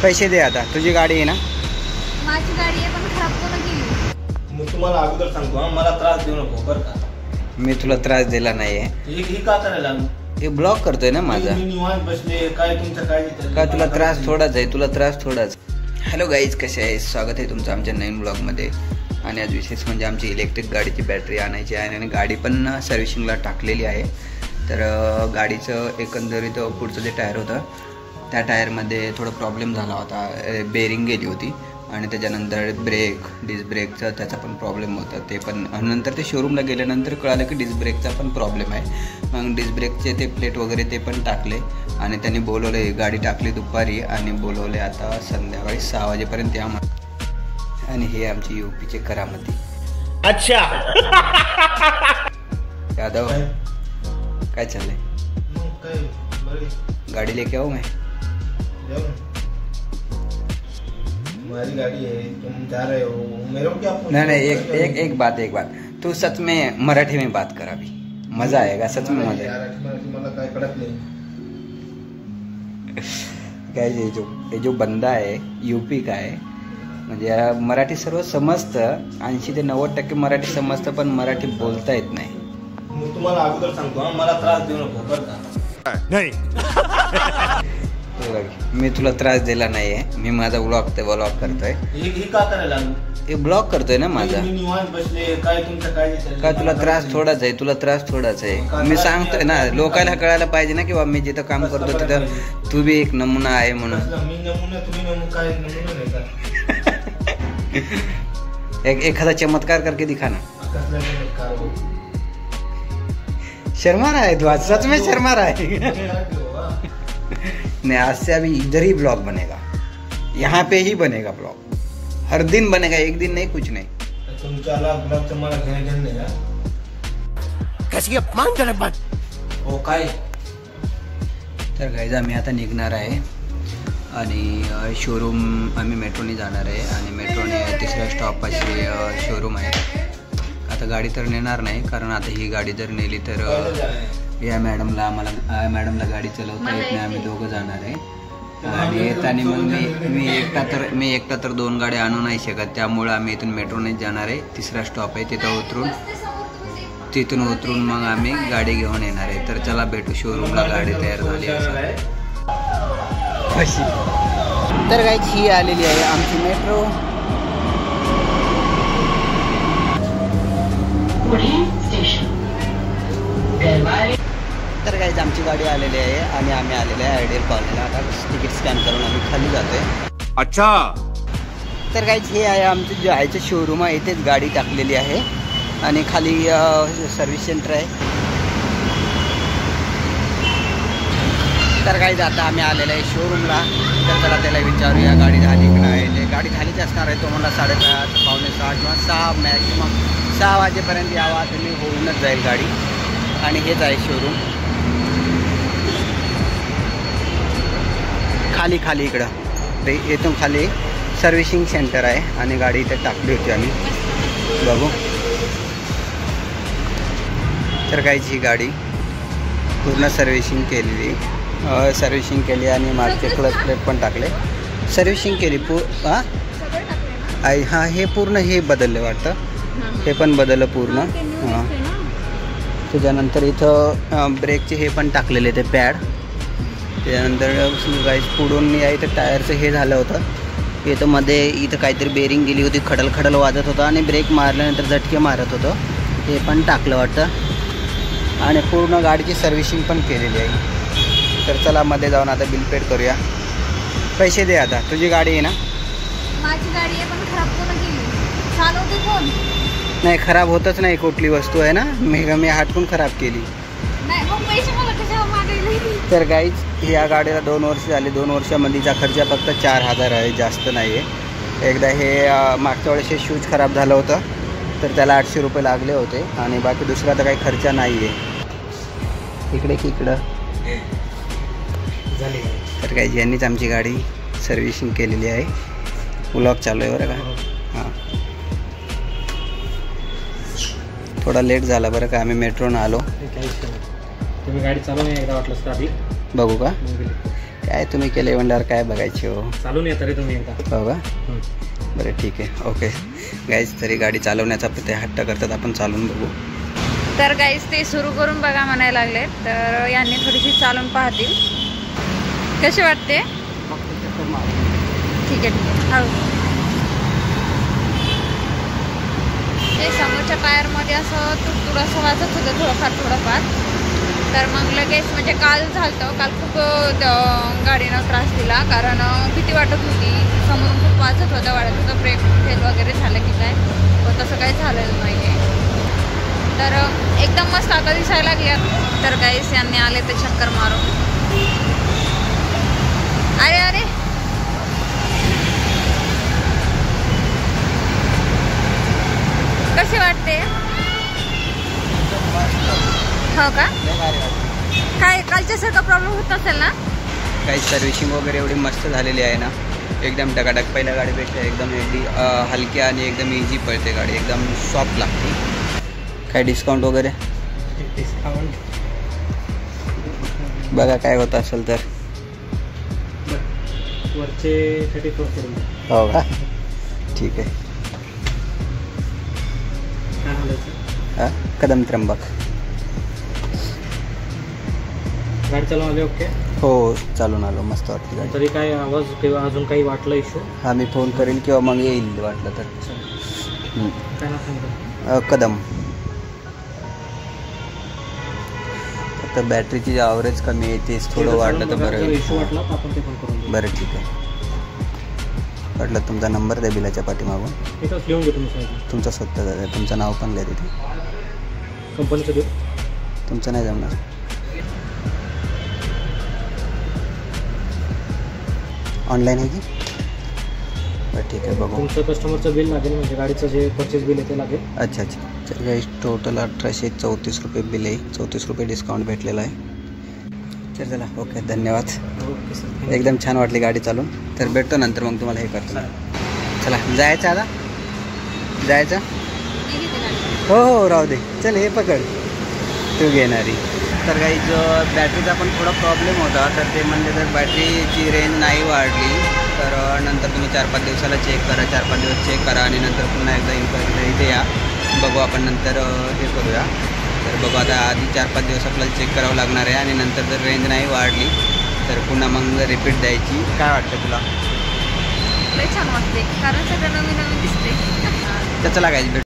पैसे दे आता, तुझी गाडी आहे ना? माझी गाडी आहे पण खराब कोण केली? मग तुम्हाला अगोदर सांगतो, मला त्रास देऊ नको बरं का. मी तुला त्रास दिला नाहीये. हे का करायला लागलो? हे ब्लॉक करतोय ना माझा. मी निवांत बसले, काय तुमचं काय का तुला त्रास थोडाच आहे, तुला त्रास थोडाच. हॅलो गाईज, कसे आहे? स्वागत आहे तुमचं आमच्या नवीन ब्लॉगमध्ये. आणि आज विशेष म्हणजे आमची इलेक्ट्रिक गाडीची बॅटरी आणायची आहे आणि गाडी पण सर्व्हिसिंगला टाकलेली आहे. तर गाडीचं एकंदरीत पुढचं जे टायर होतं त्या टायरमध्ये थोडं प्रॉब्लेम झाला होता, बेरिंग गेली होती आणि त्याच्यानंतर डिस्क ब्रेकचा त्याचा पण प्रॉब्लेम होता. ते पण नंतर ते शोरूमला गेल्यानंतर कळालं की डिस्क ब्रेकचा पण प्रॉब्लेम आहे. मग डिस्क ब्रेकचे ते प्लेट वगैरे ते पण टाकले आणि त्यांनी बोलवले, गाडी टाकली दुपारी आणि बोलवले आता संध्याकाळी 6 वाजेपर्यंत या. आणि हे आमची यूपीचे करामती. अच्छा यादव, काय चाललंय? गाड़ी लेके आओ मैं. हमारी गाड़ी है, तुम जा रहे हो, मेरे को क्या? नहीं, एक बात तू सच में मराठी में बात कर, अभी मजा आएगा. सच में मजा मला काय कळत नाही. काय ये जो बंदा है यूपी का है, म्हणजे मराठी सर्व समजतं, 80 ते 90% मराठी समजतं, पण मराठी बोलता येत नाही. मग तुम्हाला अगोदर सांगतो, मला त्रास देऊ नको बरं का. नाही, मी तुला त्रास दिला नाहीये. मी माझा व्लॉग करतोय. हे का करायला लागलो? हे ब्लॉग करतोय ना माझा. मी निवांत बसले, काय तुमचं काय का तुला त्रास थोडाच आहे, तुला त्रास थोडाच आहे. मी सांगतोय ना, लोकांना कळायला पाहिजे ना की मी जिथं काम करतो तिथं तू बी एक नमुना आहे म्हणून. मी नमुना, तुम्ही नमुना, काय नमुना नाही का? एखादा चमत्कार करके दिखा ना. कसला चमत्कार हो? शर्मा रहा है तू आज, सच में शर्मा रहा है. नहीं, आज से अभी इधर ही ब्लॉग बनेगा, यहाँ पे ही बनेगा ब्लॉग. हर दिन बनेगा, एक दिन नहीं, कुछ नाही. तुमच्या ब्लॉगचं मला घेणं नाही का? कशी अपमान करत बघ. हो काय? तर गाईज आम्ही आता निघणार आहे आणि शोरूम आम्ही मेट्रोने जाणार आहे आणि मेट्रोने 3ऱ्या स्टॉपपाशी शोरूम आहे. आता गाडी तर नेणार नाही, कारण आता ही गाडी जर नेली तर या मॅडमला गाडी चालवता येत नाही. आम्ही दोघं जाणार आहे आणि येताना मग मी एकटा तर 2 गाड्या आणू नाही शकत. त्यामुळे आम्ही इथून मेट्रोनेच जाणार आहे. 3रा स्टॉप आहे, तिथून उतरून मग आम्ही गाडी घेऊन येणार आहे. तर चला भेटू शोरूमला. गाडी तयार झाली अशी. तर गाईज ही आलेली आहे आमची मेट्रो. तर गाईज आमची गाडी आलेली आहे आणि आम्ही आलेले आहे आयडियल कॉलनीला. आता तिकीट स्कॅन करून आम्ही खाली जातोय. अच्छा. तर गाईज हे आहे आमचं जायचं शोरूम आहे, इथेच गाडी टाकलेली आहे आणि खाली सर्व्हिस सेंटर आहे. तर गाईज आता आम्ही आलेलं आहे शोरूमला. तर चला त्याला विचारूया गाडी झाली की नाही. ते गाडी झालीच असणार आहे. तो मला 5:30 पावणे 6 किंवा 6 मॅक्सिमम 6 वाजेपर्यंत यावा, तुम्ही होऊनच जाईल गाडी. आणि हेच आहे शोरूम. खाली इकडं ते येथून खाली सर्व्हिसिंग सेंटर आहे आणि गाडी इथे टाकली होती आम्ही. बघू. तर काहीच ही गाडी पूर्ण सर्व्हिसिंग केली आणि मागचे क्लच प्लेट पण टाकले. सर्व्हिसिंग केली हां हे पूर्ण हे बदलले वाटतं. हे पण बदललं पूर्ण. हां, त्याच्यानंतर इथं ब्रेकचे हे पण टाकलेले ते पॅड. त्याच्यानंतर गाईज पुढून इथं टायरचं हे झालं होतं. इथं काहीतरी बेरिंग गेली होती, खडल वाजत होतं आणि ब्रेक मारल्यानंतर झटके मारत होतं. हे पण टाकलं वाटतं आणि पूर्ण गाडीची सर्व्हिसिंग पण केलेली आहे. तर चला मध्ये जाऊन आता बिल पेड करूया. पैसे दे आता, तुझी गाडी आहे ना? माझी गाडी आहे पण खराब कोण केली? चालवते कोण? नाही, खराब होतच नाही कुठली वस्तू आहे ना. मी हटकून खराब केली नाही, मग पैसे मला कशावर मागायला? तर गाईज या गाडीला 2 वर्ष झाली. 2 वर्षामध्येचा खर्च फक्त 4,000 आहे, जास्त नाही आहे. एकदा हे मागच्या वेळेस हे शूज खराब झालं होतं तर त्याला 800 रुपये लागले होते आणि बाकी दुसरा तर काही खर्च नाही आहे. इकडं तर गाईज यांनीच आमची गाडी सर्व्हिसिंग केलेली आहे. व्लॉग चालू आहे बरं का. हां, थोडा लेट झाला बरं का, आम्ही मेट्रोनं आलो. तुम्ही गाडी चालवून एकदा वाटलं तर आधी बघू का. काय तुम्ही केलं म्हणल्यावर काय बघायची हो. चालून या तरी तुम्ही एकदा. हो का? बरं ठीक आहे. ओके गाईज, तरी गाडी चालवण्याचा ते हट्ट करतात, आपण चालून बघू. तर गाईज ते सुरू करून बघा म्हणायला लागले, तर यांनी थोडीशी चालून पाहतील कशी वाटते. ठीक आहे हळू. ते समोरच्या टायरमध्ये असं तुडतुड असं वाजत होतं थोडंफार. तर मग लगेच म्हणजे काल खूप गाडीनं त्रास दिला, कारण भीती वाटत होती, समोरून खूप वाजत होतं, ब्रेक फेल वगैरे झालं की काय, पण तसं काही झालेलं नाही आहे. तर एकदम मस्त आता दिसायला लागल्या. तर गाईस यांनी आले ते चक्कर मारून. अरे कसे वाटते? हो का? काय कालच्यासारखा प्रॉब्लेम होत असेल ना? काही सर्व्हिसिंग वगैरे एवढी मस्त झालेली आहे ना, एकदम टकाटक. पहिल्या गाडीपेक्षा एकदम एवढी हलकी आणि एकदम इझी पडते गाडी, एकदम सॉफ्ट लागते. काय डिस्काउंट वगैरे डिस्काउंट बघा काय होत असेल तर. वरचे 34 करून. हो का? ठीक आहे. काय म्हणायचं? हां, कदम त्र्यंबक. गाडी चालवून आले? ओके. हो चालून आलो, मस्त वाटली गाडी. तरी काय आवाज किंवा अजून काही वाटलं इश्यू? हां, मी फोन करेल किंवा मग येईल वाटलं तर. काय नाव सांगतो? कदम. फक्त बॅटरीची ॲव्हरेज कमी आहे, तेच थोडं वाटलं तर बरं. इश्यू वाटला तर आपण ते पण करून देऊ. बरं ठीक आहे. वाटलं तुमचा नंबर द्या बिलाच्या पाठीमागून. इथंच लिहून घेतो मी साहेब. तुमचं स्वतःचा द्या, तुमचं नाव पण द्या तिथे. कंपनीचं देऊ? तुमचं नाही जमणार. ऑनलाईन आहे की? बरं ठीक आहे, बघू. तुमचं कस्टमरचं बिल लागेल, म्हणजे गाडीचं जे परचेस बिल आहे ते लागेल. अच्छा. तर काही टोटल 1834 रुपये बिल आहे, 34 रुपये डिस्काउंट भेटलेला आहे. तर चला, ओके, धन्यवाद. Okay sir. एकदम छान वाटली गाडी चालून. तर भेटतो नंतर, मग तुम्हाला हे करतो. चला जायचं आता, जायचं. हो राहू दे, चल हे पकड, तू घेणारी. तर काही जो बॅटरीचा पण थोडा प्रॉब्लेम होता, तर ते म्हणजे जर बॅटरीची रेंज नाही वाढली तर नंतर तुम्ही 4-5 दिवसाला चेक करा, 4-5 दिवस चेक करा आणि नंतर पुन्हा एकदा इथे या, बघू आपण नंतर हे करूया. तर बघू आता आधी 4-5 दिवस आपल्याला चेक करावं लागणार आहे आणि नंतर जर रेंज नाही वाढली तर पुन्हा मग रिपीट द्यायची. काय वाटतं तुला? लय छान वाटते, कारण सगळं नवीन दिसते. तर चला काय